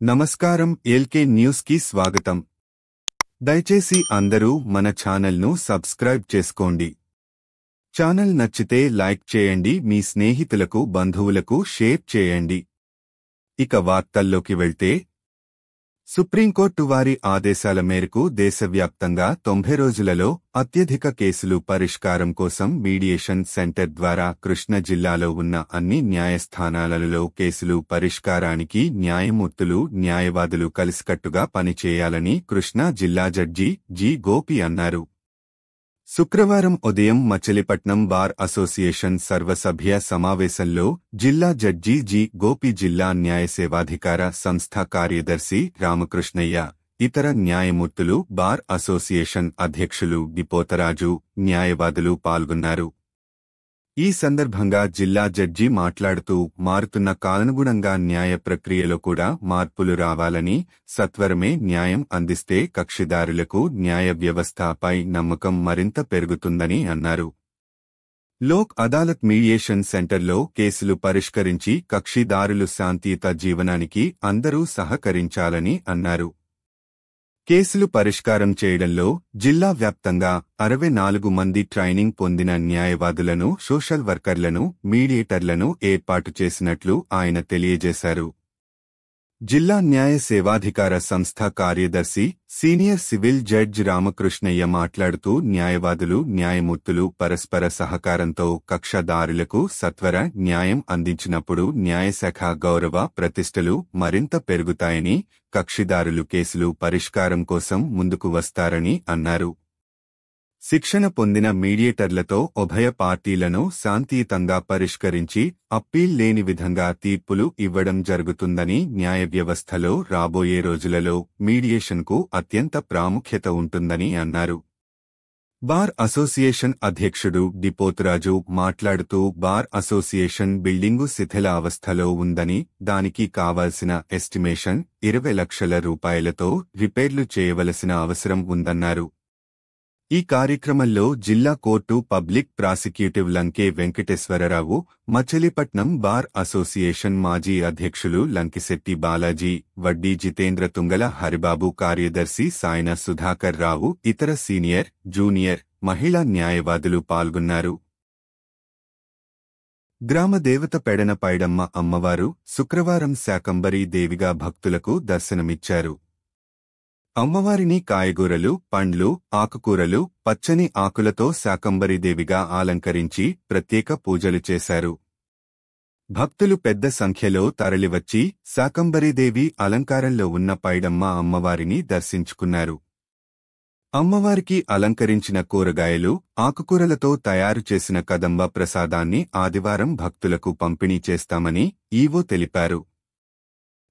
నమస్కారం. LK news కి స్వాగతం. దయచేసి అందరూ మన ఛానల్ ను సబ్స్క్రైబ్ చేసుకోండి. ఛానల్ నచ్చితే లైక్ చేయండి, మీ స్నేహితులకు బంధువులకు షేర్ చేయండి. ఇక వార్తల్లోకి వెళ్తే, సుప్రీంకోర్టు వారి ఆదేశాల మేరకు దేశవ్యాప్తంగా 90 రోజులలో అత్యధిక కేసులు పరిష్కారం కోసం మీడియేషన్ సెంటర్ ద్వారా కృష్ణా జిల్లాలో ఉన్న అన్ని న్యాయస్థానాలలో కేసులు పరిష్కారానికి న్యాయమూర్తులు, న్యాయవాదులు కలిసికట్టుగా పనిచేయాలని కృష్ణా జిల్లా జడ్జి జి. గోపి అన్నారు. శుక్రవారం ఉదయం మచిలీపట్నం బార్ అసోసియేషన్ సర్వసభ్య సమావేశంలో జిల్లా జడ్జి జి. గోపి, జిల్లా న్యాయసేవాధికార సంస్థ కార్యదర్శి రామకృష్ణయ్య, ఇతర న్యాయమూర్తులు, బార్ అసోసియేషన్ అధ్యక్షులు డిపోతరాజు, న్యాయవాదులు పాల్గొన్నారు. ఈ సందర్భంగా జిల్లా జడ్జి మాట్లాడుతూ, మారుతున్న కాలానుగుణంగా న్యాయ ప్రక్రియలో కూడా మార్పులు రావాలని, సత్వరమే న్యాయం అందిస్తే కక్షిదారులకు న్యాయ వ్యవస్థపై నమ్మకం మరింత పెరుగుతుందని అన్నారు. లోక్ అదాలత్ మీడియేషన్ సెంటర్లో కేసులు పరిష్కరించి కక్షిదారులు శాంతియుత జీవనానికి అందరూ సహకరించాలని అన్నారు. కేసులు పరిష్కారం చేయడంలో జిల్లా వ్యాప్తంగా 64 మంది ట్రైనింగ్ పొందిన న్యాయవాదులను, సోషల్ వర్కర్లను, మీడియేటర్లను ఏర్పాటు చేసినట్లు ఆయన తెలియజేశారు. జిల్లా న్యాయ సేవాధికార సంస్థ కార్యదర్శి, సీనియర్ సివిల్ జడ్జ్ రామకృష్ణయ్య మాట్లాడుతూ, న్యాయవాదులు, న్యాయమూర్తులు పరస్పర సహకారంతో కక్షదారులకు సత్వర న్యాయం అందించినప్పుడు న్యాయశాఖ గౌరవ ప్రతిష్టలు మరింత పెరుగుతాయని, కక్షిదారులు కేసులు పరిష్కారం కోసం ముందుకు వస్తారని అన్నారు. శిక్షణ పొందిన మీడియేటర్లతో ఉభయ పార్టీలను శాంతియుతంగా పరిష్కరించి అప్పీల్ లేని విధంగా తీర్పులు ఇవ్వడం జరుగుతుందని, న్యాయ వ్యవస్థలో రాబోయే రోజులలో మీడియేషన్కు అత్యంత ప్రాముఖ్యత ఉంటుందని అన్నారు. బార్ అసోసియేషన్ అధ్యక్షుడు డిపోతరాజు మాట్లాడుతూ, బార్ అసోసియేషన్ బిల్డింగు శిథిల అవస్థలో ఉందని, దానికి కావాల్సిన ఎస్టిమేషన్ 20 లక్షల రూపాయలతో రిపేర్లు చేయవలసిన అవసరం ఉందన్నారు. ఈ కార్యక్రమంలో జిల్లా court public ప్రాసిక్యూటివ్ లంకే Venkateswararao, Machilipatnam bar association మాజీ అధ్యక్షులు లంకిశెట్టి బాలాజీ, వడ్డీ జితేంద్ర, తుంగల హరిబాబు, కార్యదర్శి సాయన సుధాకర్ రావు, ఇతర సీనియర్, జూనియర్, మహిళా న్యాయవాదులు పాల్గొన్నారు. గ్రామదేవత పెడన పైడమ్మ అమ్మవారు శుక్రవారం శాకంబరీ దేవిగా భక్తులకు దర్శనమిచ్చారు. అమ్మవారిని కాయగూరలు, పండ్లు, ఆకుకూరలు, పచ్చని ఆకులతో శాకంబరీదేవిగా అలంకరించి ప్రత్యేక పూజలు చేశారు. భక్తులు పెద్ద సంఖ్యలో తరలివచ్చి శాకంబరీదేవి అలంకారంలో ఉన్న పైడమ్మ అమ్మవారిని దర్శించుకున్నారు. అమ్మవారికి అలంకరించిన కూరగాయలు, ఆకుకూరలతో తయారు చేసిన కదంబ ప్రసాదాన్ని ఆదివారం భక్తులకు పంపిణీ చేస్తామని ఈవో తెలిపారు.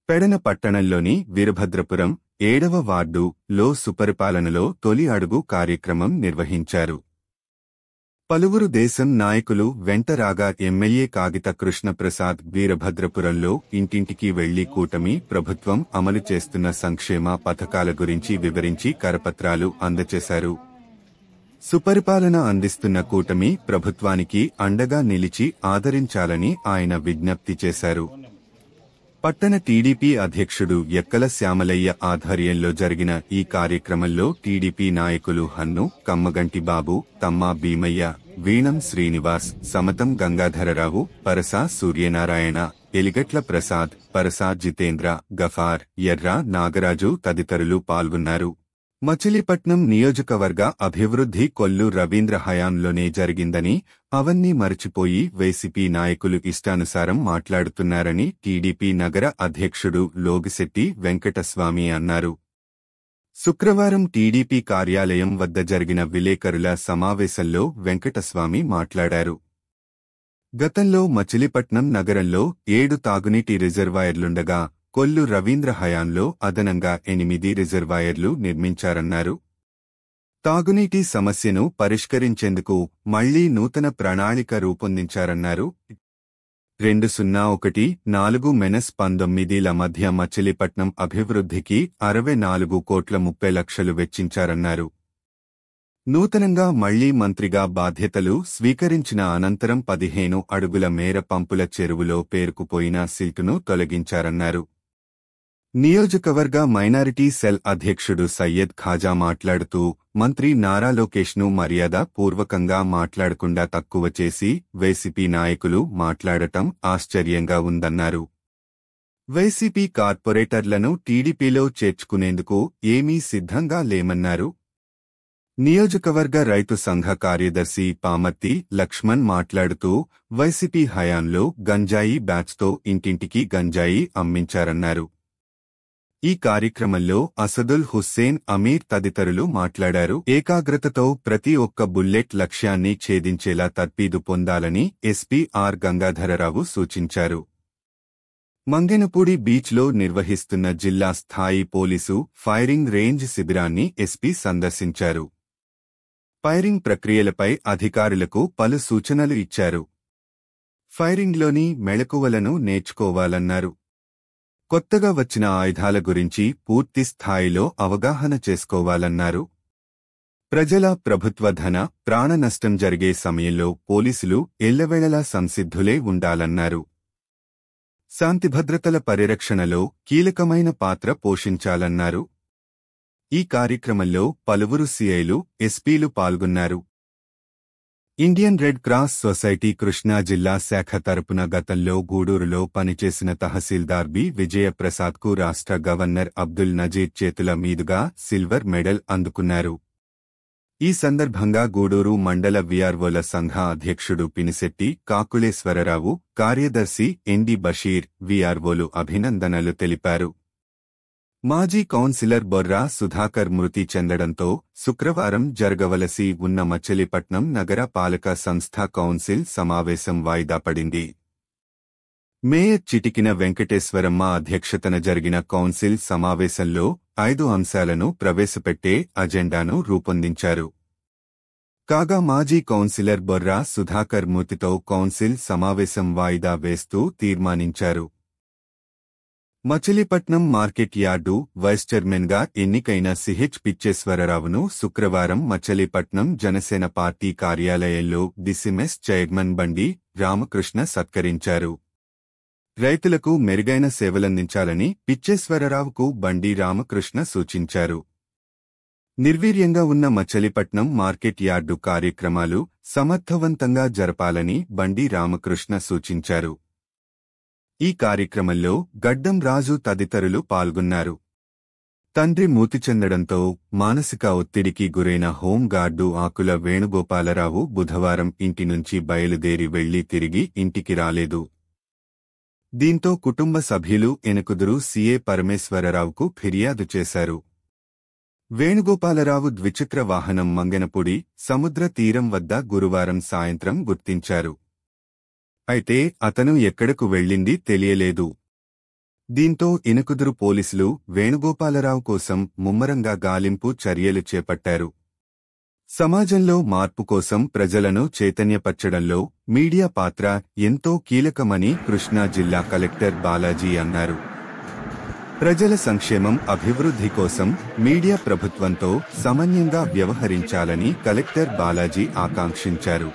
పెడన పట్టణంలోని వీరభద్రపురం 7వ వార్డు లో సుపరిపాలనలో తొలి అడుగు కార్యక్రమం నిర్వహించారు. పలువురు దేశం నాయకులు వెంట రాగా ఎమ్మెల్యే కాగిత కృష్ణప్రసాద్ వీరభద్రపురంలో ఇంటింటికి వెళ్లి కూటమి ప్రభుత్వం అమలు చేస్తున్న సంక్షేమ పథకాల గురించి వివరించి కరపత్రాలు అందజేశారు. సుపరిపాలన అందిస్తున్న కూటమి ప్రభుత్వానికి అండగా నిలిచి ఆదరించాలని ఆయన విజ్ఞప్తి చేశారు. పట్టణ టీడీపీ అధ్యక్షుడు ఎక్కల శ్యామలయ్య ఆధ్వర్యంలో జరిగిన ఈ కార్యక్రమంలో టీడీపీ నాయకులు హన్ను, కమ్మగంటి బాబు, తమ్మా భీమయ్య, వీణం శ్రీనివాస్, సమతం గంగాధరరావు, పరసా సూర్యనారాయణ, ఎలిగట్ల ప్రసాద్, పరసా జితేంద్ర, గఫార్, ఎర్రా నాగరాజు తదితరులు పాల్గొన్నారు. మచిలీపట్నం నియోజకవర్గ అభివృద్ధి కొల్లు రవీంద్ర హయాంలోనే జరిగిందని, అవన్నీ మరచిపోయి వైసీపీ నాయకులు ఇష్టానుసారం మాట్లాడుతున్నారని టీడీపీ నగర అధ్యక్షుడు లోగిశెట్టి వెంకటస్వామి అన్నారు. శుక్రవారం టీడీపీ కార్యాలయం వద్ద జరిగిన విలేకరుల సమావేశంలో వెంకటస్వామి మాట్లాడారు. గతంలో మచిలీపట్నం నగరంలో 7 తాగునీటి రిజర్వాయర్లుండగా కొల్లు రవీంద్ర హయాంలో అదనంగా 8 రిజర్వాయర్లు నిర్మించారన్నారు. తాగునీటి సమస్యను పరిష్కరించేందుకు మళ్లీ నూతన ప్రణాళిక రూపొందించారన్నారు. 2014-19 మధ్య మచిలీపట్నం అభివృద్ధికి 64,30,00,000 వెచ్చించారన్నారు. నూతనంగా మళ్లీ మంత్రిగా బాధ్యతలు స్వీకరించిన అనంతరం 15 అడుగుల మేర పంపుల చెరువులో పేరుకుపోయిన సిల్టును తొలగించారన్నారు. నియోజకవర్గ మైనారిటీ సెల్ అధ్యక్షుడు సయ్యద్ ఖాజా మాట్లాడుతూ మంత్రి నారా లోకేష్ను మర్యాద పూర్వకంగా మాట్లాడకుండా తక్కువ చేసి వైసీపీ నాయకులు మాట్లాడటం ఆశ్చర్యంగా ఉందన్నారు. వైసీపీ కార్పొరేటర్లను టీడీపీలో చేర్చుకునేందుకు ఏమీ సిద్ధంగా లేమన్నారు. నియోజకవర్గ రైతు సంఘ కార్యదర్శి పామర్తి లక్ష్మణ్ మాట్లాడుతూ వైసీపీ హయాంలో గంజాయి బ్యాచ్తో ఇంటింటికి గంజాయి అమ్మించారన్నారు. ఈ కార్యక్రమంలో అసదుల్ హుస్సేన్ అమీర్ తదితరులు మాట్లాడారు. ఏకాగ్రతతో ప్రతి ఒక్క బుల్లెట్ లక్ష్యాన్ని ఛేదించేలా తర్పీదు పొందాలని ఎస్పీ ఆర్ గంగాధరరావు సూచించారు. మంగెనపూడి బీచ్లో నిర్వహిస్తున్న జిల్లా స్థాయి పోలీసు ఫైరింగ్ రేంజ్ శిబిరాన్ని ఎస్పీ సందర్శించారు. ఫైరింగ్ ప్రక్రియలపై అధికారులకు పలు సూచనలు ఇచ్చారు. ఫైరింగ్లోని మెళకువలను నేర్చుకోవాలన్నారు. కొత్తగా వచ్చిన ఆయుధాల గురించి పూర్తి స్థాయిలో అవగాహన చేసుకోవాలన్నారు. ప్రజల ప్రభుత్వ ధన ప్రాణ నష్టం జరిగే సమయంలో పోలీసులు ఎల్లవేళలా సంసిద్ధులే ఉండాలన్నారు. శాంతిభద్రతల పరిరక్షణలో కీలకమైన పాత్ర పోషించాలన్నారు. ఈ కార్యక్రమంలో పలువురు సీఐలు, ఎస్పీలు పాల్గొన్నారు. Indian red cross society Krishna జిల్లా శాఖ తరపున గతంలో గూడూరులో పనిచేసిన తహసీల్దార్ బి విజయప్రసాద్కు రాష్ట్ర గవర్నర్ అబ్దుల్ నజీర్ చేతుల మీదుగా సిల్వర్ మెడల్ అందుకున్నారు. ఈ సందర్భంగా గూడూరు మండల విఆర్ఓల సంఘ అధ్యక్షుడు పినిశెట్టి కాకులేశ్వరరావు, కార్యదర్శి ఎన్డి బషీర్ విఆర్ఓలు అభినందనలు తెలిపారు. మాజీ కౌన్సిలర్ బొర్రా సుధాకర్ మృతి చెందడంతో శుక్రవారం జరగవలసి ఉన్న మచిలీపట్నం నగర పాలక సంస్థ కౌన్సిల్ సమావేశం వాయిదా పడింది. మేయర్ చిటికిన వెంకటేశ్వరమ్మ అధ్యక్షతన జరిగిన కౌన్సిల్ సమావేశంలో 5 అంశాలను ప్రవేశపెట్టే అజెండాను రూపొందించారు. కాగా మాజీ కౌన్సిలర్ బొర్రా సుధాకర్ మృతితో కౌన్సిల్ సమావేశం వాయిదా వేస్తూ తీర్మానించారు. మచిలీపట్నం మార్కెట్ యార్డు వైస్ చైర్మన్గా ఎన్నికైన సిహెచ్ పిచ్చేశ్వరరావును శుక్రవారం మచిలీపట్నం జనసేన పార్టీ కార్యాలయంలో డిసిమెస్ చైర్మన్ బండి రామకృష్ణ సత్కరించారు. రైతులకు మెరుగైన సేవలందించాలని పిచ్చేశ్వరరావుకు బండి రామకృష్ణ సూచించారు. నిర్వీర్యంగా ఉన్న మచిలీపట్నం మార్కెట్ యార్డు కార్యక్రమాలు సమర్థవంతంగా జరపాలని బండి రామకృష్ణ సూచించారు. ఈ కార్యక్రమంలో గడ్డం రాజు తదితరులు పాల్గొన్నారు. తండ్రి మృతి చెందడంతో మానసిక ఒత్తిడికి గురైన హోంగార్డు ఆకుల వేణుగోపాలరావు బుధవారం ఇంటి నుంచి బయలుదేరి వెళ్లి తిరిగి ఇంటికి రాలేదు. దీంతో కుటుంబ సభ్యులు ఎనకుదురు సీఏ పరమేశ్వరరావుకు ఫిర్యాదు చేశారు. వేణుగోపాలరావు ద్విచక్ర వాహనం మంగెనపూడి సముద్ర తీరం వద్ద గురువారం సాయంత్రం గుర్తించారు. అయితే అతను ఎక్కడకు వెళ్లింది తెలియలేదు. దీంతో ఇనకుదురు పోలీసులు వేణుగోపాలరావు కోసం ముమ్మరంగా గాలింపు చర్యలు చేపట్టారు. సమాజంలో మార్పు కోసం ప్రజలను చైతన్యపరచడంలో మీడియా పాత్ర ఎంతో కీలకమని కృష్ణా జిల్లా కలెక్టర్ బాలాజీ అన్నారు. ప్రజల సంక్షేమం, అభివృద్ధి కోసం మీడియా ప్రభుత్వంతో సమన్వయంగా వ్యవహరించాలని కలెక్టర్ బాలాజీ ఆకాంక్షించారు.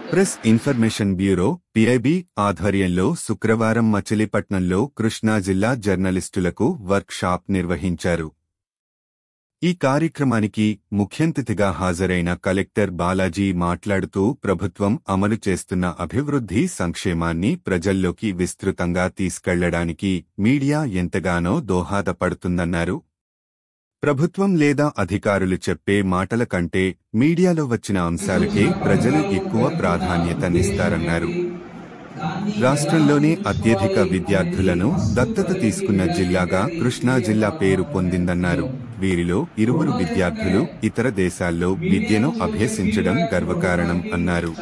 ప్రెస్ ఇన్ఫర్మేషన్ బ్యూరో పిఐబి ఆధ్వర్యంలో శుక్రవారం మచిలీపట్నంలో కృష్ణా జిల్లా జర్నలిస్టులకు వర్క్ షాప్ నిర్వహించారు. ఈ కార్యక్రమానికి ముఖ్యాతిథిగా హాజరైన కలెక్టర్ బాలాజీ మాట్లాడుతూ ప్రభుత్వం అమలు చేస్తున్న అభివృద్ధి సంక్షేమాన్ని ప్రజల్లోకి విస్తృతంగా తీసుకెళ్లడానికి మీడియా ఎంతగానో దోహదపడుతుందన్నారు. ప్రభుత్వం లేదా అధికారులు చెప్పే మాటల కంటే మీడియాలో వచ్చిన అంశాలకే ప్రజలు ఎక్కువ ప్రాధాన్యతనిస్తారన్నారు. రాష్ట్రంలోనే అత్యధిక విద్యార్థులను దత్తత తీసుకున్న జిల్లాగా కృష్ణా జిల్లా పేరు పొందిందన్నారు. వీరిలో 20 విద్యార్థులు ఇతర దేశాల్లో విద్యను అభ్యసించడం గర్వకారణం అన్నారు.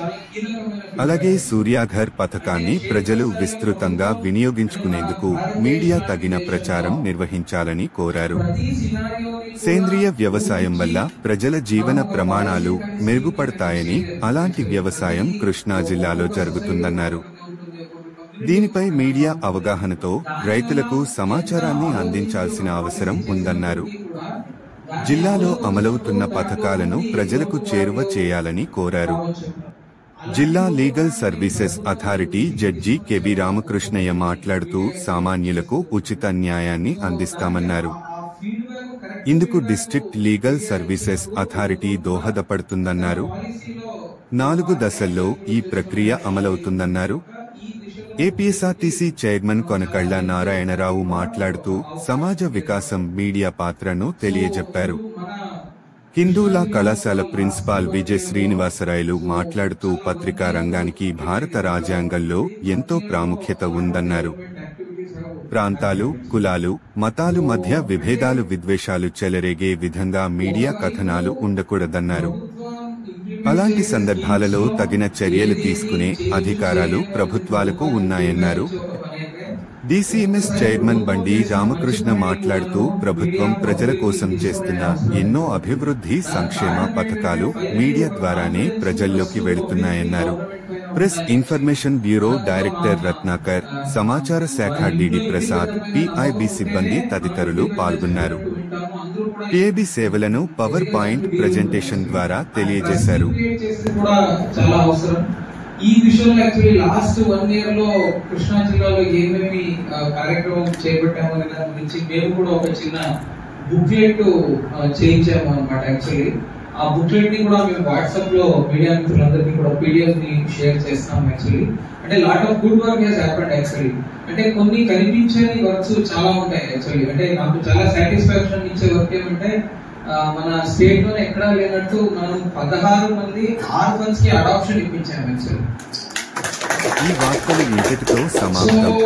అలాగే సూర్యాఘర్ పథకాన్ని ప్రజలు విస్తృతంగా వినియోగించుకునేందుకు మీడియా తగిన ప్రచారం నిర్వహించాలని కోరారు. సేంద్రియ వ్యవసాయం వల్ల ప్రజల జీవన ప్రమాణాలు మెరుగుపడతాయని, అలాంటి వ్యవసాయం కృష్ణా జిల్లాలో జరుగుతుందన్నారు. దీనిపై మీడియా అవగాహనతో రైతులకు సమాచారాన్ని అందించాల్సిన అవసరం ఉందన్నారు. జిల్లాలో అమలవుతున్న పథకాలను ప్రజలకు చేరువ చేయాలని కోరారు. జిల్లా legal services authority judge KB Ramakrishnaiah మాట్లాడుతూ సామాన్యులకు ఉచిత న్యాయాన్ని అందిస్తామన్నారు. ఇందుకు డిస్ట్రిక్ట్ లీగల్ సర్వీసెస్ అథారిటీ దోహదపడుతుందన్నారు. 4 దశల్లో ఈ ప్రక్రియ అమలవుతుందన్నారు. ఏపీఎస్ఆర్టీసీ చైర్మన్ కొనకళ్ల నారాయణరావు మాట్లాడుతూ సమాజ వికాసం మీడియా పాత్రను తెలియజెప్పారు. హిందూలా కళాశాల ప్రిన్సిపాల్ విజయ్ శ్రీనివాసరాయలు మాట్లాడుతూ పత్రికా రంగానికి భారత రాజ్యాంగంలో ఎంతో ప్రాముఖ్యత ఉందన్నారు. ప్రాంతాలు, కులాలు, మతాలు మధ్య విభేదాలు, విద్వేషాలు చెలరేగే విధంగా మీడియా కథనాలు ఉండకూడదన్నారు. అలాంటి సందర్భాలలో తగిన చర్యలు తీసుకునే అధికారాలు ప్రభుత్వాలకు ఉన్నాయన్నారు. డీసీఎంఎస్ చైర్మన్ బండి రామకృష్ణ మాట్లాడుతూ ప్రభుత్వం ప్రజల కోసం చేస్తున్న ఎన్నో అభివృద్ధి సంక్షేమ పథకాలు మీడియా ద్వారానే ప్రజల్లోకి వెళుతున్నాయన్నారు. Press information bureau director Ratnakar, సమాచార శాఖ డీడీ ప్రసాద్, పీఐబీ సిబ్బంది తదితరులు పాల్గొన్నారు. పీఐబీ సేవలను పవర్ పాయింట్ ప్రెజెంటేషన్ ద్వారా తెలియజేశారు. ఈ విషయంలో యాక్చువల్లీ లాస్ట్ 1 year లో కృష్ణా జిల్లాలో ఏమేమి కార్యక్రమం చేపట్టామో అనే దాని గురించి మేము కూడా ఒక చిన్న బుక్లెట్ చేయించాము అనమాట. యాక్చువల్లీ ఆ బుక్లెట్ ని కూడా మేము వాట్సాప్ లో మీడియా మిత్రులందరికీ కూడా పీడిఎఫ్ ని షేర్ చేస్తాం. యాక్చువల్లీ అంటే lot of good work has happened. Actually అంటే కొన్ని కనిపించని వర్క్స్ చాలా ఉంటాయి. యాక్చువల్లీ అంటే నాకు చాలా సాటిస్ఫాక్షన్ ఇచ్చే వర్క్ ఏమంటే మన స్టేట్ లోనే ఎక్కడా లేనట్టు మనం 16 మంది ఆర్ఫన్స్ కి అడాప్షన్ ఇప్పించాము. యాక్చువల్లీ ఈ వార్తలు ఇంతటితో సమాప్తం.